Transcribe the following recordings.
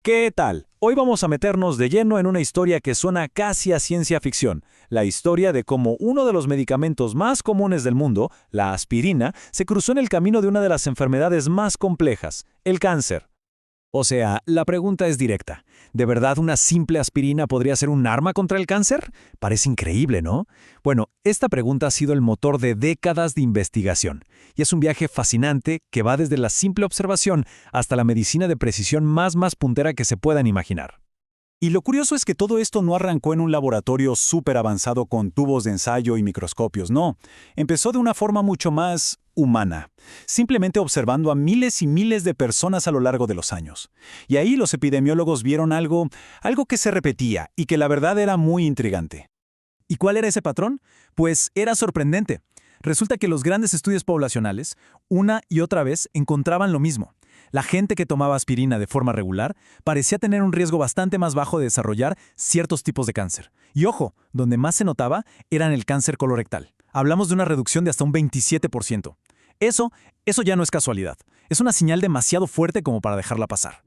¿Qué tal? Hoy vamos a meternos de lleno en una historia que suena casi a ciencia ficción, la historia de cómo uno de los medicamentos más comunes del mundo, la aspirina, se cruzó en el camino de una de las enfermedades más complejas, el cáncer. O sea, la pregunta es directa. ¿De verdad una simple aspirina podría ser un arma contra el cáncer? Parece increíble, ¿no? Bueno, esta pregunta ha sido el motor de décadas de investigación, y es un viaje fascinante que va desde la simple observación hasta la medicina de precisión más puntera que se puedan imaginar. Y lo curioso es que todo esto no arrancó en un laboratorio súper avanzado con tubos de ensayo y microscopios, no. Empezó de una forma mucho más humana, simplemente observando a miles y miles de personas a lo largo de los años. Y ahí los epidemiólogos vieron algo que se repetía y que la verdad era muy intrigante. ¿Y cuál era ese patrón? Pues era sorprendente. Resulta que los grandes estudios poblacionales, una y otra vez, encontraban lo mismo. La gente que tomaba aspirina de forma regular parecía tener un riesgo bastante más bajo de desarrollar ciertos tipos de cáncer. Y ojo, donde más se notaba era en el cáncer colorectal. Hablamos de una reducción de hasta un 27%. Eso ya no es casualidad. Es una señal demasiado fuerte como para dejarla pasar.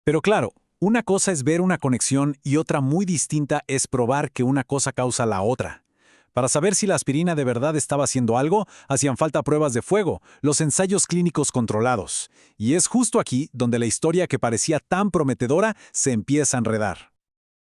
Pero claro, una cosa es ver una conexión y otra muy distinta es probar que una cosa causa la otra. Para saber si la aspirina de verdad estaba haciendo algo, hacían falta pruebas de fuego, los ensayos clínicos controlados. Y es justo aquí donde la historia que parecía tan prometedora se empieza a enredar.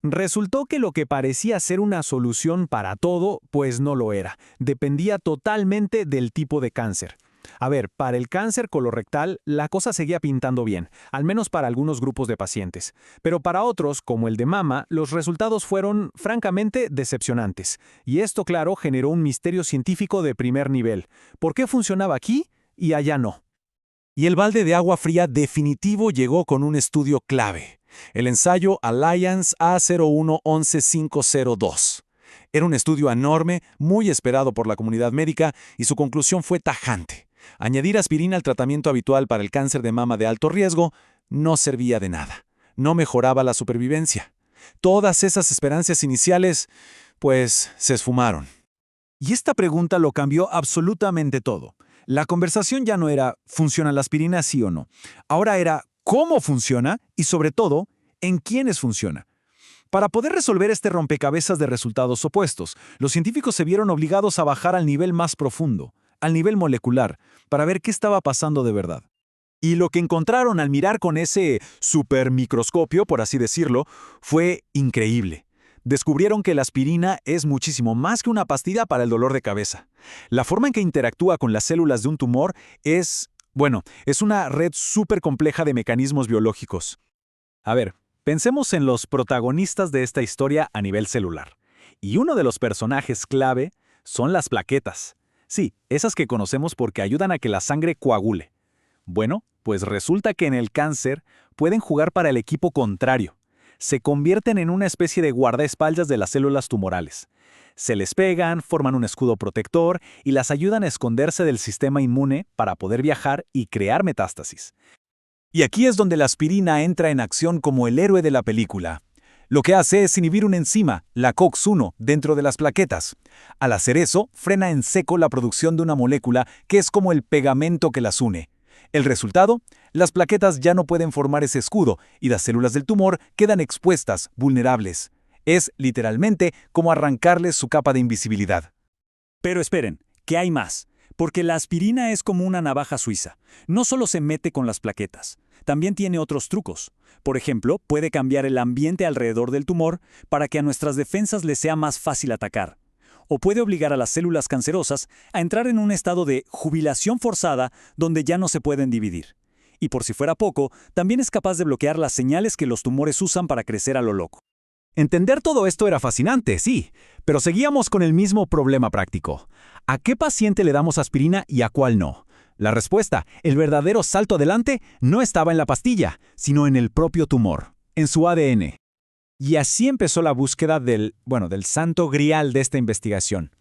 Resultó que lo que parecía ser una solución para todo, pues no lo era. Dependía totalmente del tipo de cáncer. A ver, para el cáncer colorectal, la cosa seguía pintando bien, al menos para algunos grupos de pacientes. Pero para otros, como el de mama, los resultados fueron, francamente, decepcionantes. Y esto, claro, generó un misterio científico de primer nivel. ¿Por qué funcionaba aquí y allá no? Y el balde de agua fría definitivo llegó con un estudio clave. El ensayo Alliance A0111502. Era un estudio enorme, muy esperado por la comunidad médica, y su conclusión fue tajante. Añadir aspirina al tratamiento habitual para el cáncer de mama de alto riesgo no servía de nada. No mejoraba la supervivencia. Todas esas esperanzas iniciales, pues, se esfumaron. Y esta pregunta lo cambió absolutamente todo. La conversación ya no era ¿funciona la aspirina sí o no? Ahora era ¿cómo funciona? Y sobre todo, ¿en quiénes funciona? Para poder resolver este rompecabezas de resultados opuestos, los científicos se vieron obligados a bajar al nivel más profundo, al nivel molecular, para ver qué estaba pasando de verdad. Y lo que encontraron al mirar con ese supermicroscopio, por así decirlo, fue increíble. Descubrieron que la aspirina es muchísimo más que una pastilla para el dolor de cabeza. La forma en que interactúa con las células de un tumor es una red súper compleja de mecanismos biológicos. A ver, pensemos en los protagonistas de esta historia a nivel celular. Y uno de los personajes clave son las plaquetas. Sí, esas que conocemos porque ayudan a que la sangre coagule. Bueno, pues resulta que en el cáncer pueden jugar para el equipo contrario. Se convierten en una especie de guardaespaldas de las células tumorales. Se les pegan, forman un escudo protector y las ayudan a esconderse del sistema inmune para poder viajar y crear metástasis. Y aquí es donde la aspirina entra en acción como el héroe de la película. Lo que hace es inhibir una enzima, la COX-1, dentro de las plaquetas. Al hacer eso, frena en seco la producción de una molécula que es como el pegamento que las une. El resultado, las plaquetas ya no pueden formar ese escudo y las células del tumor quedan expuestas, vulnerables. Es, literalmente, como arrancarles su capa de invisibilidad. Pero esperen, que hay más. Porque la aspirina es como una navaja suiza. No solo se mete con las plaquetas, también tiene otros trucos. Por ejemplo, puede cambiar el ambiente alrededor del tumor para que a nuestras defensas les sea más fácil atacar. O puede obligar a las células cancerosas a entrar en un estado de jubilación forzada donde ya no se pueden dividir. Y por si fuera poco, también es capaz de bloquear las señales que los tumores usan para crecer a lo loco. Entender todo esto era fascinante, sí, pero seguíamos con el mismo problema práctico. ¿A qué paciente le damos aspirina y a cuál no? La respuesta, el verdadero salto adelante, no estaba en la pastilla, sino en el propio tumor, en su ADN. Y así empezó la búsqueda del santo grial de esta investigación.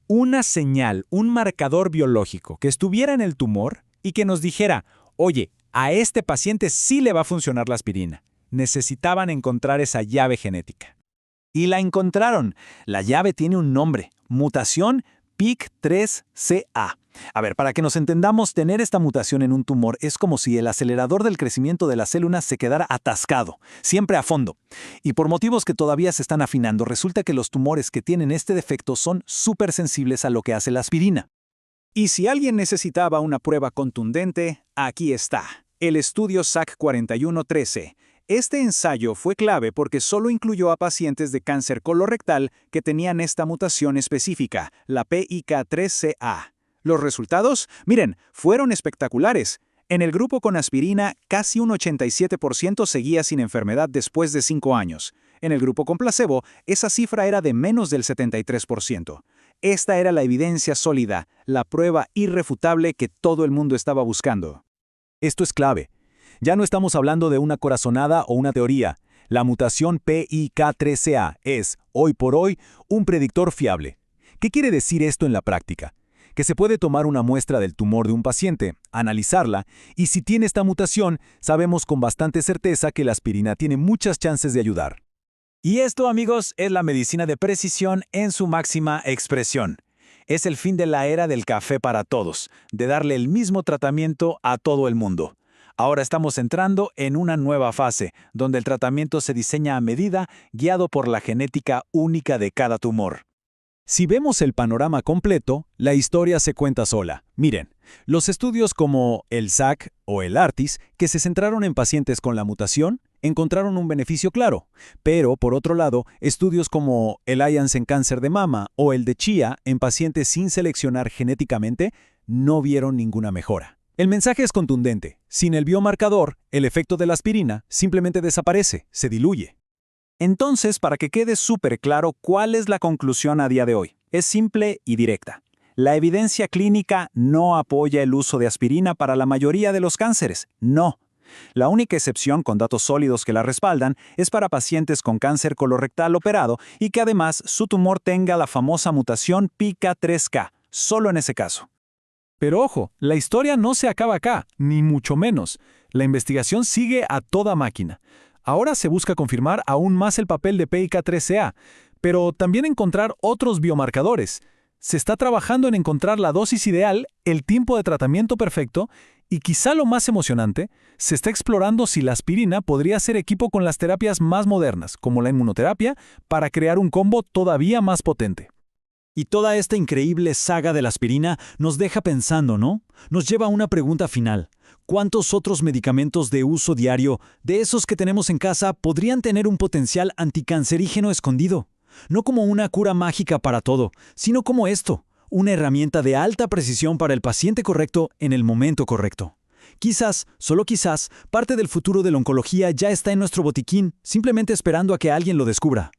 Una señal, un marcador biológico que estuviera en el tumor y que nos dijera, oye, a este paciente sí le va a funcionar la aspirina. Necesitaban encontrar esa llave genética. Y la encontraron. La llave tiene un nombre, mutación PIK3CA. A ver, para que nos entendamos, tener esta mutación en un tumor es como si el acelerador del crecimiento de las células se quedara atascado, siempre a fondo. Y por motivos que todavía se están afinando, resulta que los tumores que tienen este defecto son súper sensibles a lo que hace la aspirina. Y si alguien necesitaba una prueba contundente, aquí está, el estudio SAC 4113. Este ensayo fue clave porque solo incluyó a pacientes de cáncer colorectal que tenían esta mutación específica, la PIK3CA. Los resultados, miren, fueron espectaculares. En el grupo con aspirina, casi un 87% seguía sin enfermedad después de 5 años. En el grupo con placebo, esa cifra era de menos del 73%. Esta era la evidencia sólida, la prueba irrefutable que todo el mundo estaba buscando. Esto es clave. Ya no estamos hablando de una corazonada o una teoría. La mutación PIK3CA es, hoy por hoy, un predictor fiable. ¿Qué quiere decir esto en la práctica? Que se puede tomar una muestra del tumor de un paciente, analizarla, y si tiene esta mutación, sabemos con bastante certeza que la aspirina tiene muchas chances de ayudar. Y esto, amigos, es la medicina de precisión en su máxima expresión. Es el fin de la era del café para todos, de darle el mismo tratamiento a todo el mundo. Ahora estamos entrando en una nueva fase, donde el tratamiento se diseña a medida, guiado por la genética única de cada tumor. Si vemos el panorama completo, la historia se cuenta sola. Miren, los estudios como el SAC o el ARTIS, que se centraron en pacientes con la mutación, encontraron un beneficio claro. Pero, por otro lado, estudios como el Alliance en cáncer de mama o el de CHIA en pacientes sin seleccionar genéticamente, no vieron ninguna mejora. El mensaje es contundente. Sin el biomarcador, el efecto de la aspirina simplemente desaparece, se diluye. Entonces, para que quede súper claro cuál es la conclusión a día de hoy, es simple y directa. La evidencia clínica no apoya el uso de aspirina para la mayoría de los cánceres, no. La única excepción con datos sólidos que la respaldan es para pacientes con cáncer colorectal operado y que además su tumor tenga la famosa mutación PIK3K, solo en ese caso. Pero ojo, la historia no se acaba acá, ni mucho menos. La investigación sigue a toda máquina. Ahora se busca confirmar aún más el papel de PIK3CA, pero también encontrar otros biomarcadores. Se está trabajando en encontrar la dosis ideal, el tiempo de tratamiento perfecto y quizá lo más emocionante, se está explorando si la aspirina podría hacer equipo con las terapias más modernas, como la inmunoterapia, para crear un combo todavía más potente. Y toda esta increíble saga de la aspirina nos deja pensando, ¿no? Nos lleva a una pregunta final. ¿Cuántos otros medicamentos de uso diario, de esos que tenemos en casa, podrían tener un potencial anticancerígeno escondido? No como una cura mágica para todo, sino como esto, una herramienta de alta precisión para el paciente correcto en el momento correcto. Quizás, solo quizás, parte del futuro de la oncología ya está en nuestro botiquín, simplemente esperando a que alguien lo descubra.